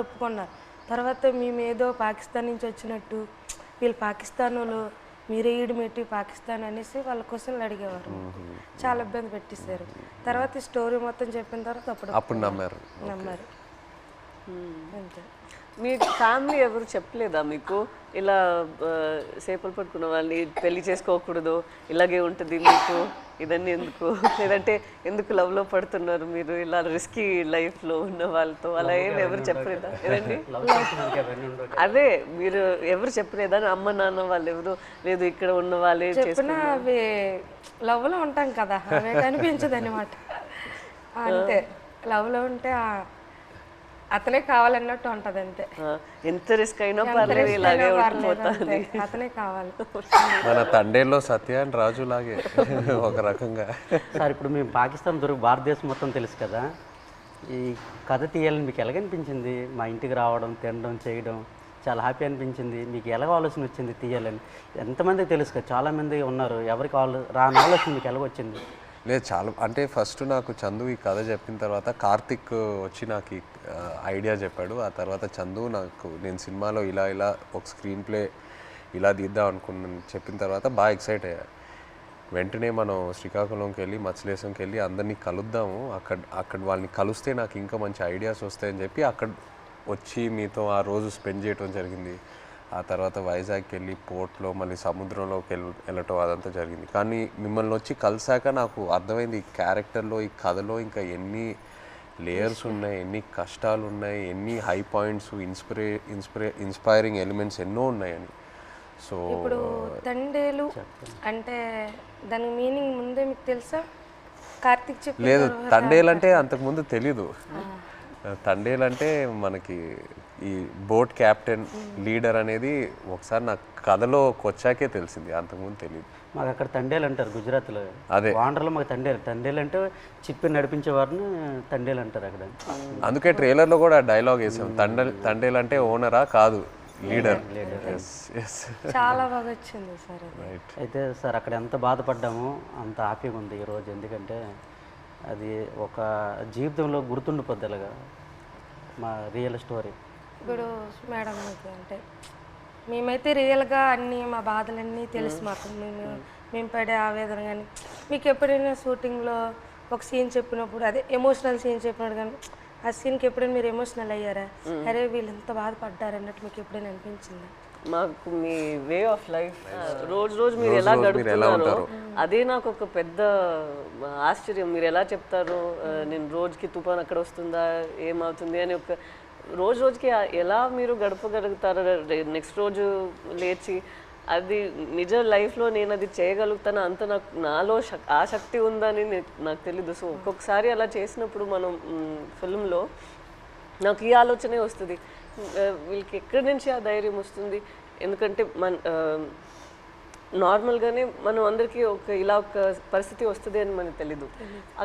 ఒప్పుకున్నారు. తర్వాత మేము ఏదో పాకిస్తాన్ నుంచి వచ్చినట్టు, వీళ్ళు పాకిస్తాన్ వాళ్ళు, మీరు వేయడం ఏంటి పాకిస్తాన్ అనేసి వాళ్ళ క్వశ్చన్లు అడిగేవారు. చాలా ఇబ్బంది పెట్టేశారు. తర్వాత ఈ స్టోరీ మొత్తం చెప్పిన తర్వాత అప్పుడు నమ్మారు. అంతే. మీ ఫ్యామిలీ ఎవరు చెప్పలేదా మీకు ఇలా చేపలు పట్టుకున్న వాళ్ళని పెళ్లి చేసుకోకూడదు, ఇలాగే ఉంటుంది మీకు, ఇదన్నీ ఎందుకు, లేదంటే ఎందుకు లవ్లో పడుతున్నారు మీరు ఇలా రిస్కీ లైఫ్లో ఉన్న వాళ్ళతో, అలా ఏమి ఎవరు చెప్పలేదా? ఏదండి అదే మీరు ఎవరు చెప్పలేదా? అమ్మ నాన్న వాళ్ళు ఎవరు లేదు, ఇక్కడ ఉన్న వాళ్ళే చెప్పినా అవి లవ్లో ఉంటాం కదా, అవి కనిపించదు అనమాట. అంతే, లవ్లో ఉంటే అతనే కావాలన్నట్టు ఉంటది అంతే. ఎంత రిస్క్ అయినా పర్లేదు ఇలాగే ఉండిపోతుంది. అతనే కావాలి. మన తండేల్లో సత్య అండ్ రాజు లాగే ఒక రకంగా. సార్ ఇప్పుడు మేము పాకిస్తాన్ దొరికి భారతదేశం మొత్తం తెలుసు కదా, ఈ కథ తీయాలని మీకు ఎలాగనిపించింది? మా ఇంటికి రావడం, తినడం, చేయడం చాలా హ్యాపీ అనిపించింది. మీకు ఎలాగ ఆలోచన వచ్చింది తీయాలని? ఎంతమందికి తెలుసు కదా, చాలామంది ఉన్నారు, ఎవరికి రాని ఆలోచన మీకు ఎలాగొచ్చింది? లేదు, చాలా అంటే ఫస్ట్ నాకు చందు ఈ కథ చెప్పిన తర్వాత కార్తిక్ వచ్చి నాకు ఈ ఐడియా చెప్పాడు. ఆ తర్వాత చందు నాకు నేను సినిమాలో ఇలా ఇలా ఒక స్క్రీన్ ప్లే ఇలా తీద్దాం అనుకున్నాను చెప్పిన తర్వాత బాగా ఎక్సైట్ అయ్యా. వెంటనే మనం శ్రీకాకుళంకి వెళ్ళి మత్స్యలేశంకి వెళ్ళి అందరినీ కలుద్దాము, అక్కడ వాళ్ళని కలిస్తే నాకు ఇంకా మంచి ఐడియాస్ వస్తాయని చెప్పి అక్కడ వచ్చి మీతో ఆ రోజు స్పెండ్ చేయడం జరిగింది. ఆ తర్వాత వైజాగ్కి వెళ్ళి పోర్ట్లో మళ్ళీ సముద్రంలోకి వెళ్ళటం అదంతా జరిగింది. కానీ మిమ్మల్ని వచ్చి కలిసాక నాకు అర్థమైంది ఈ క్యారెక్టర్లో, ఈ కథలో ఇంకా ఎన్ని లేయర్స్ ఉన్నాయి, ఎన్ని కష్టాలు ఉన్నాయి, ఎన్ని హై పాయింట్స్, ఇన్స్పైరింగ్ ఎలిమెంట్స్ ఎన్నో ఉన్నాయని. సో ఇప్పుడు తండేలు అంటే దాని మీనింగ్ ముందే మీకు తెలుసా? కార్తిక్ చెప్పి లేదు, తండేలంటే అంతకుముందు తెలీదు. తండేలంటే మనకి ఈ బోట్ క్యాప్టెన్ లీడర్ అనేది ఒకసారి నాకు కథలోకి వచ్చాకే తెలిసింది, అంతకుముందు తెలియదు. మాకు అక్కడ తండేలు అంటారు గుజరాత్లో. అదే వాండర్లో మాకు తండేలు అంటే చిప్పి నడిపించే వారిని తండేలు అంటారు అక్కడ. అందుకే ట్రైలర్లో కూడా డైలాగ్ వేసాం, తండేలు అంటే ఓనరా కాదు, లీడర్. చాలా బాగా వచ్చింది సార్. అయితే సార్ అక్కడ ఎంత బాధపడ్డామో అంత హ్యాపీగా ఉంది ఈరోజు. ఎందుకంటే అది ఒక జీవితంలో గుర్తుండిపోద్ది అలాగా మా రియల్ స్టోరీ. ఇప్పుడు మేడం మీకు అంటే మేమైతే రియల్గా అన్నీ మా బాధలన్నీ తెలుసు మాకు, మేము పడే ఆవేదన. కానీ మీకు ఎప్పుడైనా షూటింగ్లో ఒక సీన్ చెప్పినప్పుడు, అదే ఎమోషనల్ సీన్ చెప్పినప్పుడు కానీ ఆ సీన్కి ఎప్పుడైనా మీరు ఎమోషనల్ అయ్యారా? అరే వీళ్ళు ఎంత బాధపడ్డారు అన్నట్టు మీకు ఎప్పుడైనా అనిపించిందా? మాకు మీ వే ఆఫ్ లైఫ్ రోజు రోజు మీరు ఎలా గడుపుతున్నారో అదే నాకు ఒక పెద్ద ఆశ్చర్యం. మీరు ఎలా చెప్తారు, నేను రోజుకి తుఫాన్ అక్కడ వస్తుందా, ఏమవుతుంది అని ఒక రోజుకి ఎలా మీరు గడపగలుగుతారు? నెక్స్ట్ రోజు లేచి అది నిజ లైఫ్లో నేను అది చేయగలుగుతాను అంత నాలో ఆ శక్తి ఉందని నాకు తెలీదు. సో ఒక్కొక్కసారి అలా చేసినప్పుడు మనం ఫిల్మ్లో నాకు ఈ ఆలోచనే వస్తుంది, వీళ్ళకి ఎక్కడి నుంచి ఆ ధైర్యం వస్తుంది? ఎందుకంటే నార్మల్గానే మనం అందరికీ ఇలా ఒక పరిస్థితి వస్తుంది అని మనకు తెలీదు.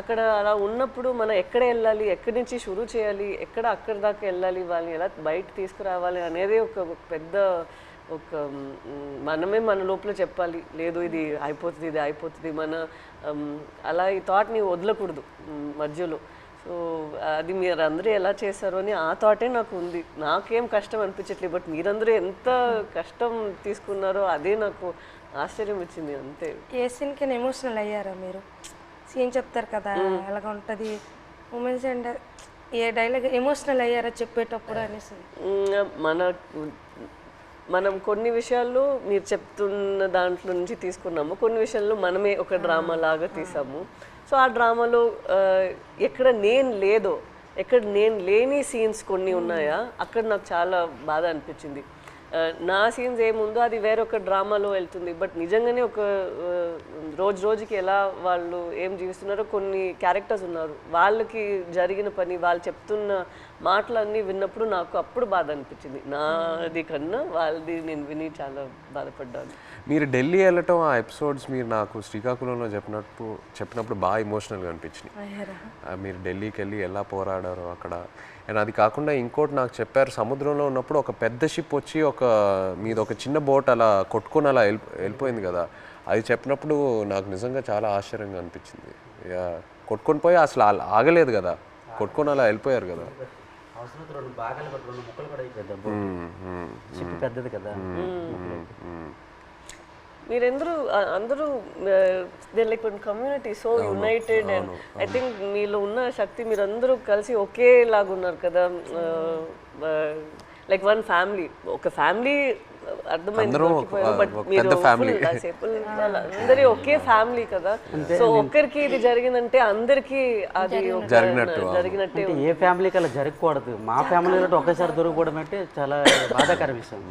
అక్కడ అలా ఉన్నప్పుడు మనం ఎక్కడ వెళ్ళాలి, ఎక్కడి నుంచి షురూ చేయాలి, అక్కడి దాకా వెళ్ళాలి, వాళ్ళని ఎలా బయట తీసుకురావాలి అనేది ఒక పెద్ద మనమే మన లోపల చెప్పాలి, లేదు ఇది అయిపోతుంది మన అలా ఈ థాట్ని వదలకూడదు మధ్యలో. సో అది మీరు అందరూ ఎలా చేశారు అని ఆ థాటే నాకు ఉంది. నాకేం కష్టం అనిపించట్లేదు, బట్ మీరందరూ ఎంత కష్టం తీసుకున్నారో అదే నాకు ఆశ్చర్యం వచ్చింది అంతే. ఏ సీన్కి ఎమోషనల్ అయ్యారా మీరు? సీన్ చెప్తారు కదా ఎలాగ ఉంటుంది మూమెంట్స్, అంటే ఏ డైలాగ్ ఎమోషనల్ అయ్యారా చెప్పేటప్పుడు అనేసి? మనం కొన్ని విషయాల్లో మీరు చెప్తున్న దాంట్లో నుంచి తీసుకున్నాము, కొన్ని విషయాల్లో మనమే ఒక డ్రామా లాగా తీసాము. సో ఆ డ్రామాలో ఎక్కడ నేను లేని సీన్స్ కొన్ని ఉన్నాయా, అక్కడ నాకు చాలా బాధ అనిపించింది. నా సీన్స్ ఏముందో అది వేరొక డ్రామాలో వెళ్తుంది, బట్ నిజంగానే ఒక రోజుకి ఎలా వాళ్ళు ఏం జీవిస్తున్నారో కొన్ని క్యారెక్టర్స్ ఉన్నారు, వాళ్ళకి జరిగిన పని, వాళ్ళు చెప్తున్న మాటలన్నీ విన్నప్పుడు నాకు అప్పుడు బాధ అనిపించింది. నాది కన్నా వాళ్ళది నేను విని చాలా బాధపడ్డాను. మీరు ఢిల్లీ వెళ్ళటం ఆ ఎపిసోడ్స్ మీరు నాకు శ్రీకాకుళంలో చెప్పినప్పుడు బాగా ఎమోషనల్గా అనిపించినాయి. మీరు ఢిల్లీకి వెళ్ళి ఎలా పోరాడారో అక్కడ. అండ్ అది కాకుండా ఇంకోటి నాకు చెప్పారు, సముద్రంలో ఉన్నప్పుడు ఒక పెద్ద షిప్ వచ్చి మీది ఒక చిన్న బోట్ అలా కొట్టుకొని అలా వెళ్ళిపోయింది కదా, అది చెప్పినప్పుడు నాకు నిజంగా చాలా ఆశ్చర్యంగా అనిపించింది. కొట్టుకొని పోయి అసలు ఆగలేదు కదా, కొట్టుకొని అలా వెళ్ళిపోయారు కదా. పెద్దది కదా. మీరందరూ అందరూ they like one community, so United. And I think మీలో ఉన్న శక్తి మీరందరూ కలిసి ఒకేలాగా ఉన్నారు కదా, లైక్ వన్ ఫ్యామిలీ. ఒక ఫ్యామిలీ అర్థమైంది, బట్ మీరు అందరి ఒకే ఫ్యామిలీ కదా. సో ఒక్కరికి ఇది జరిగిందంటే అందరికి అది జరిగినట్టే. ఏ ఫ్యామిలీకి అలా జరగకూడదు. మా ఫ్యామిలీలో ఒకేసారి దొరికిపోవడం అంటే చాలా బాధాకర విషయం.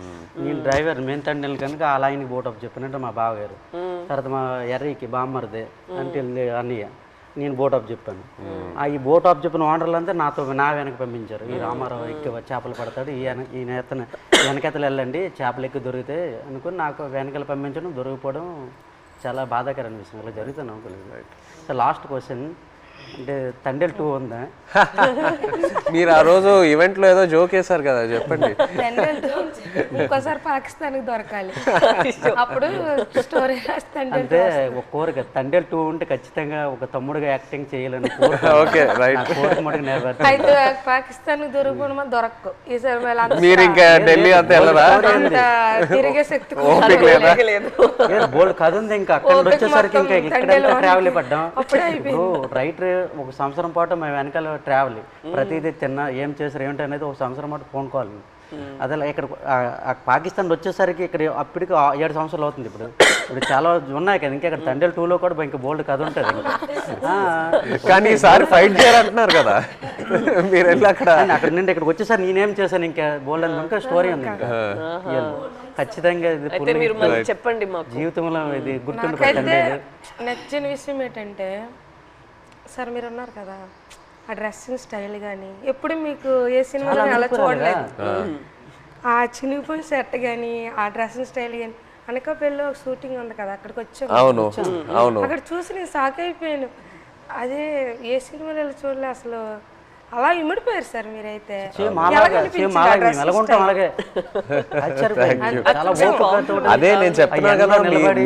నేను డ్రైవర్ మెయిన్ తండ్రి కనుక ఆ లైన్కి బోటప్ చెప్పినట్టు మా బావగారు, తర్వాత మా ఎర్రీకి బామ్మరిదే అంటే అన్నయ్య, నేను బోట్ ఆఫ్ చెప్పాను. ఈ బోట్ ఆఫ్ చెప్పిన ఓనర్లు అంతా నా వెనక పంపించారు. ఈ రామారావు ఎక్కి చేపలు పడతాడు, ఈ నేతను వెనకెతలు వెళ్ళండి చేపలు ఎక్కి దొరికితే అనుకుని నాకు వెనకాల పంపించడం, దొరికిపోవడం చాలా బాధాకరం అనిపిస్తుంది. ఇలా జరుగుతుంది అనుకోలేదు. సో లాస్ట్ క్వశ్చన్ అంటే తండేల్ 2 ఉందా? మీరు ఆ రోజు ఈవెంట్లో ఏదో జోక్ వేశారు కదా, చెప్పండి. ఇంకోసారి పాకిస్తాన్కి దొరకాలి, అప్పుడు స్టోరీ అంటే ఒక కోరిక తండేల్ 2 ఉంటే ఖచ్చితంగా ఒక తమ్ముడుగా యాక్టింగ్ చేయాలని ఓకే రైట్. కోరిక మటుకు నెరవేర్చాలి. అయితే పాకిస్తాన్ దొరకడం దొరకవు ఈసారి. మీరు ఇంకా ఢిల్లీ అంతా వెళ్ళరా? తిరిగే శక్తి బోల్డ్ కథ ఉంది. ఇంకా అక్కడ వచ్చేసరికి ఇంకా ఇక్కడ ట్రావెల్ పడ్డాం. రైటర్ ఒక సంవత్సరం పాటు మేము వెనకాల ట్రావెల్, ప్రతిదీ తిన్నా ఏం చేశారు ఏంటి అనేది ఒక సంవత్సరం పాటు ఫోన్ కాల్. అదే ఇక్కడ పాకిస్తాన్ వచ్చేసరికి ఇక్కడ అప్పటికి 7 సంవత్సరాలు అవుతుంది. ఇప్పుడు చాలా ఉన్నాయి కదా, ఇంకా ఇక్కడ తండేల్ 2లో కూడా ఇంకా బోల్డ్ కథ ఉంటుంది. కానీ ఈసారి ఫైట్ చేయాలంటున్నారు కదా మీరు వెళ్ళి అక్కడ నుండి ఇక్కడికి వచ్చేసరికి నేనేం చేశాను ఇంకా బోల్డ్ అని ఇంకా స్టోరీ ఉంది. ఇంకా ఖచ్చితంగా ఇది చెప్పండి మాకు. జీవితంలో ఇది గుర్తుండిపోతుంది. నచ్చిన విషయం ఏంటంటే సార్ మీరు ఉన్నారు కదా, ఆ డ్రెస్సింగ్ స్టైల్ కానీ ఎప్పుడు మీకు ఏ సినిమాలో అలా చూడలేదు. ఆ చినిగిపోయిన సెట్ కానీ ఆ డ్రెస్సింగ్ స్టైల్ కానీ అనకాపల్లిలో ఒక షూటింగ్ ఉంది కదా, అక్కడికి వచ్చాము. అక్కడ చూసి నేను షాక్ అయిపోయాను. అదే ఏ సినిమాలో చూడలే అసలు. అలా ఇమిడిపోయారు సార్ మీరైతే. అదే నేను చెప్తున్నా కదా,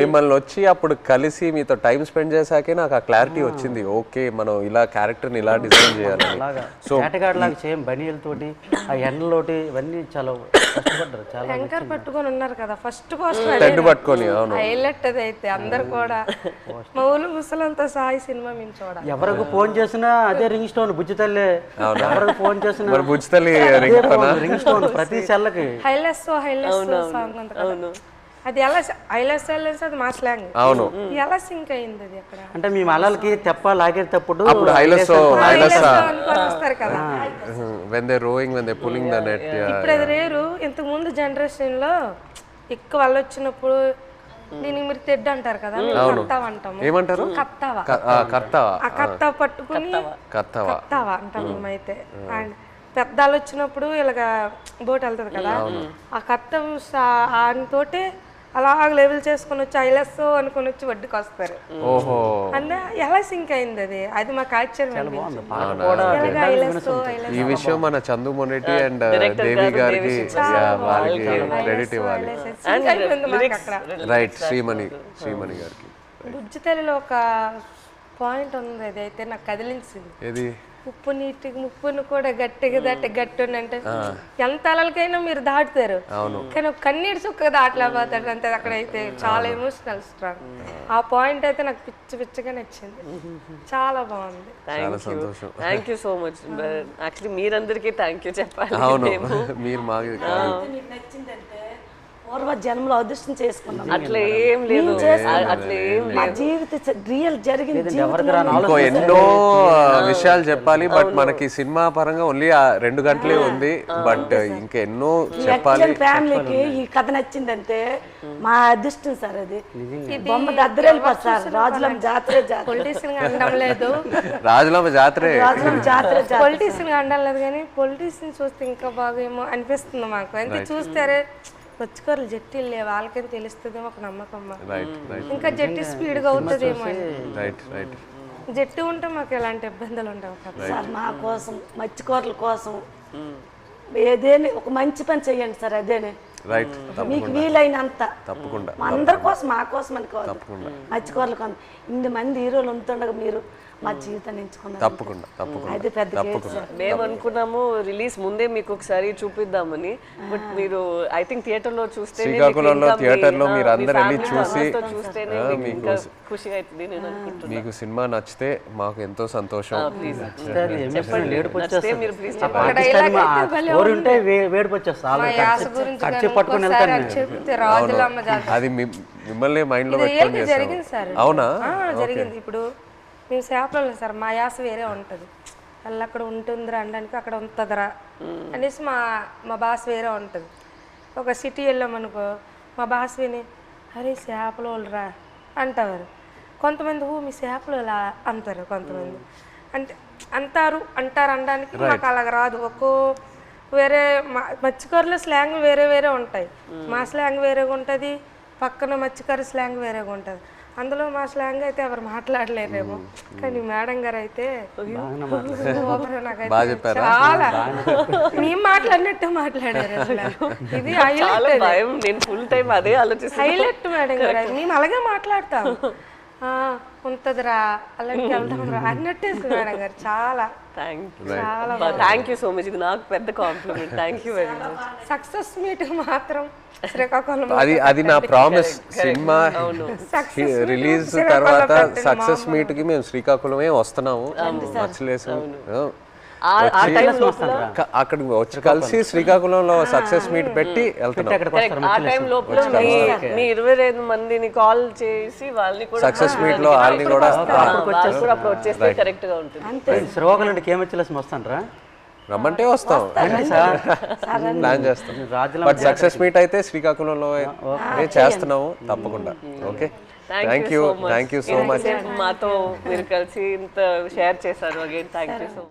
మిమ్మల్ని వచ్చి అప్పుడు కలిసి మీతో టైం స్పెండ్ చేశాకే నాకు ఆ క్లారిటీ వచ్చింది. ఓకే మనం ఇలా క్యారెక్టర్ని ఇలా డిజైన్ చేయాలి. సో లాగా సేమ్ బనీలతోటి ఆ ఎండలోటి ఇవన్నీ చాలా కష్టపడ్డారు. చాలా యాంకర్ పట్టుకొని ఉన్నారు కదా ఫస్ట్ పోస్ట్ పట్టుకొని హైలైట్ అది అయితే అందరు కూడా మా ఊళ్ళు ముసలంతా సాయి సినిమా మేము చూడాలి. ఎవరికి ఫోన్ చేసినా అదే రింగ్ స్టోన్ బుజ్జి తల్లి. ఎవరికి ఫోన్ చేసినా రింగ్ స్టోన్ ప్రతి సెల్లకి హైలెస్ సాంగ్ ఉంది కదా, అది ఎలా హైలెస్ అది మా స్లాంగ్. అవును, ఎలా సింక్ అయింది అది అక్కడ అంటే మీ మలాలకి తెప్ప లాగేటప్పుడు వస్తారు కదా when they rowing when they pulling the net. ఇప్పుడు అది రేరు. ఇంతకు ముందు జనరేషన్ లో ఎక్కువ వాళ్ళు వచ్చినప్పుడు దీనికి మీరు తెడ్డు అంటారు కదా, కత్తావ అంటాము. ఏమంటారు? కత్తావా. ఆ కత్తావ పట్టుకుని కత్తావా అంటాం మేమైతే. అండ్ పెద్దాలు వచ్చినప్పుడు ఇలాగ బోట్ వెళ్తుంది కదా, ఆ కత్తం ఆయనతోటే అలా లెవెల్ చేసుకుని వచ్చి ఐలెస్ అనుకుని వచ్చి వడ్డీకి వస్తారు. అంటే ఎలా సింక్ అయింది అది, అది మాకు ఆశ్చర్యం. ఈ విషయం మన చందు మొనెటి అండ్ దేవి గారికి వాళ్ళకి క్రెడిట్ ఇవ్వాలి. రైట్, శ్రీమణి గారికి. బుజ్జి తల్లిలో ఒక పాయింట్ ఉంది, అది అయితే నాకు కదిలించింది. ఏది? ఉప్పు నీటికి ముప్పును కూడా గట్టిగా దాటి గట్టి అంటే ఎంత అలలకైనా మీరు దాటుతారు, కానీ ఒక కన్నీటి చుక్క దాటలేకపోతాడు అంతే. అక్కడైతే చాలా ఎమోషనల్ స్ట్రాంగ్. ఆ పాయింట్ అయితే నాకు పిచ్చిగా నచ్చింది, చాలా బాగుంది. Thank you so much. Actually మీరందరికీ థ్యాంక్ యూ చెప్పాలి. మీరు మాకు పూర్వ జన్మలో అదృష్టం చేసుకున్నాం. అట్లా ఏం లేదు, అట్లా ఏం లేదు. జీవిత రియల్ జరిగింది. ఇంకో ఎన్నో విషయాలు చెప్పాలి, బట్ మనకి సినిమా పరంగా ఓన్లీ 2 గంటలే ఉంది. బట్ ఇంకా ఎన్నో చెప్పాలి. ఫ్యామిలీకి ఈ కథ నచ్చిందంటే మా అదృష్టం సార్. అది బొమ్మ దద్దరెళ్ళిపోతుంది సార్. రాజులమ్మ జాతర పొలిటీషియన్ అనడం లేదు, రాజులమ్మ జాతర పొలిటీషియన్ అనడం లేదు, కానీ పొలిటీషియన్ చూస్తే ఇంకా బాగా ఏమో అనిపిస్తుంది మాకు. అంటే చూస్తారే వచ్చుకోరు జట్టీలు లేవు, వాళ్ళకేం తెలుస్తుందేమో ఒక నమ్మకం. ఇంకా జట్టి స్పీడ్గా అవుతుందేమో. జట్టు ఉంటే మాకు ఎలాంటి ఇబ్బందులు ఉండవు సార్. మా కోసం మత్స్యకారుల కోసం ఏదేని ఒక మంచి పని చెయ్యండి సార్. అదేనే మీకు వీలైనంత తప్పకుండా అందరి కోసం, మా కోసం అని కాదు, మత్స్యకారుల కోసం. 8 మంది హీరోలు ఉంటుండగా మీరు మా జీవితాన్ని ఎంచుకున్నారు. తప్పకుండా అది పెద్ద. మేము అనుకున్నాము రిలీజ్ ముందే మీకు ఒకసారి చూపిద్దామని, బట్ మీరు ఐ థింక్ థియేటర్ లో చూస్తే శ్రీకాకుళంలో థియేటర్ లో మీరు అందరూ వెళ్ళి చూసి ఖుషిగా అవుతుంది. నేను అనుకుంటున్నాను మీకు సినిమా నచ్చితే మాకు ఎంతో సంతోషం. అది మిమ్మల్ని మైండ్ లో పెట్టుకొని చేస్తాం. అవునా? జరిగింది. ఇప్పుడు మేము చేపలు సార్, మా యాస వేరే ఉంటుంది. వాళ్ళు అక్కడ ఉంటుందిరా అనడానికి అక్కడ ఉంటుందిరా అనేసి మా భాష వేరే ఉంటుంది. ఒక సిటీ వెళ్ళామనుకో మా భాష విని అరే చేపలు వాళ్ళరా అంటారు. కొంతమంది మీ చేపలు ఇలా అంటారు, కొంతమంది అంటే అంటారు అనడానికి మాకు అలాగ రాదు. వేరే మత్స్యకారుల స్లాంగ్ వేరే వేరే ఉంటాయి. మా స్లాంగ్ వేరేగా ఉంటుంది, పక్కన మత్స్యకారు స్లాంగ్ వేరేగా ఉంటుంది. అందులో మా స్లాంగ్ అయితే ఎవరు మాట్లాడలేరేమో, కానీ మేడం గారు అయితే సూపర్. నాకైతే చాలా మేము మాట్లాడినట్టు మాట్లాడారు అసలు. ఇది హైలైట్, భయం. నేను ఫుల్ టైం అదే ఆలోచిస్తాను. హైలైట్ మేడం గారు. మేము అలాగే మాట్లాడతాం, ఉంటుందిరా అలాంటి వెళ్దాం రా అన్నట్టే మేడం గారు. చాలా థ్యాంక్ యూ సో మచ్. ఇది నాకు పెద్ద compliment. Thank you very much. Success meet మాత్రం శ్రీకాకుళం అది నా ప్రామిస్. సినిమా రిలీజ్ తర్వాత సక్సెస్ మీట్ కి మేము శ్రీకాకుళమే వస్తున్నాము. మచ్చలేసాం అక్కడికి వచ్చి కలిసి శ్రీకాకుళంలో సక్సెస్ మీట్ పెట్టి వెళ్తున్నాం. ఆ టైం లోపల మీ 25 మందిని కాల్ చేసి వాళ్ళని కూడా సక్సెస్ మీట్ లో వాళ్ళని కూడా అప్పుడు వచ్చేస్తే కరెక్ట్ గా ఉంటుంది. శ్రీకాకుళం నుండి కేమచ్చలేసి వస్తానరా, రమ్మంటే వస్తాం, ప్లాన్ చేస్తాం. బట్ సక్సెస్ మీట్ అయితే శ్రీకాకుళంలో చేస్తున్నాము తప్పకుండా. Okay, thank you so much. మాతో మీరు కలిసి ఇంత షేర్ చేశారు. Again thank you so much.